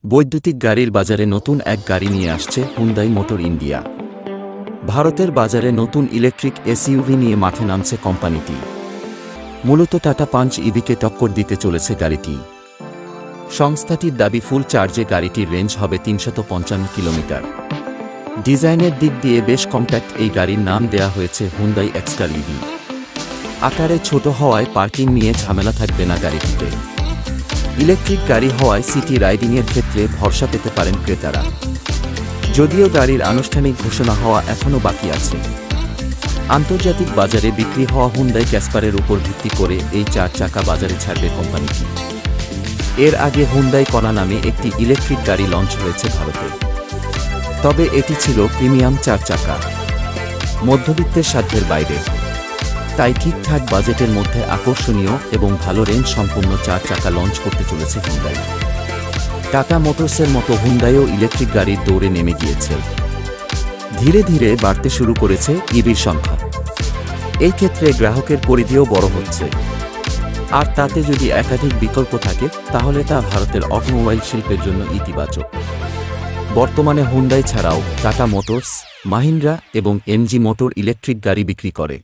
বৈদ্যুতিক গাড়ির বাজারে নতুন এক গাড়ি নিয়ে আসছে হুন্দাই মোটর ইন্ডিয়া। ভারতের বাজারে নতুন ইলেকট্রিক এসইউভি নিয়ে মাঠে নামছে কোম্পানিটি। মূলত টাটা পাঞ্চ ইভিকে টক্কর দিতে চলেছে গাড়িটি। সংস্থাটির দাবি ফুল চার্জে গাড়িটির রেঞ্জ হবে ৩৫৫ কিলোমিটার। ডিজাইনের দিক দিয়ে বেশ কম্প্যাক্ট এই গাড়ির নাম দেয়া হয়েছে হুন্দাই এক্সটার ইভি। আকারে ছোট হওয়ায় পার্কিং নিয়ে ঝামেলা থাকবে না গাড়িটিতে। ইলেকট্রিক গাড়ি হওয়ায় সিটি রাইডিংয়ের ক্ষেত্রে ভরসা পেতে পারেন ক্রেতারা। যদিও গাড়ির আনুষ্ঠানিক ঘোষণা হওয়া এখনও বাকি আছে। আন্তর্জাতিক বাজারে বিক্রি হওয়া হুন্দাই ক্যাসপারের উপর ভিত্তি করে এই 4 চাকা বাজারে ছাড়বে কোম্পানিটি। এর আগে হুন্দাই কনা নামে একটি ইলেকট্রিক গাড়ি লঞ্চ হয়েছে ভারতে। তবে এটি ছিল প্রিমিয়াম 4 চাকা, মধ্যবিত্তের সাধ্যের বাইরে। তাই ঠিকঠাক বাজেটের মধ্যে আকর্ষণীয় এবং ভালো রেঞ্জ সম্পন্ন 4 চাকা লঞ্চ করতে চলেছে হুন্দাই। টাটা মোটরসের মতো হুন্দাইও ইলেকট্রিক গাড়ির দৌড়ে নেমে গিয়েছে। ধীরে ধীরে বাড়তে শুরু করেছে ইভির সংখ্যা। এই ক্ষেত্রে গ্রাহকের পরিধিও বড় হচ্ছে। আর তাতে যদি একাধিক বিকল্প থাকে তাহলে তা ভারতের অটোমোবাইল শিল্পের জন্য ইতিবাচক। বর্তমানে হুন্দাই ছাড়াও টাটা মোটরস, মাহিন্দ্রা এবং এমজি মোটর ইলেকট্রিক গাড়ি বিক্রি করে।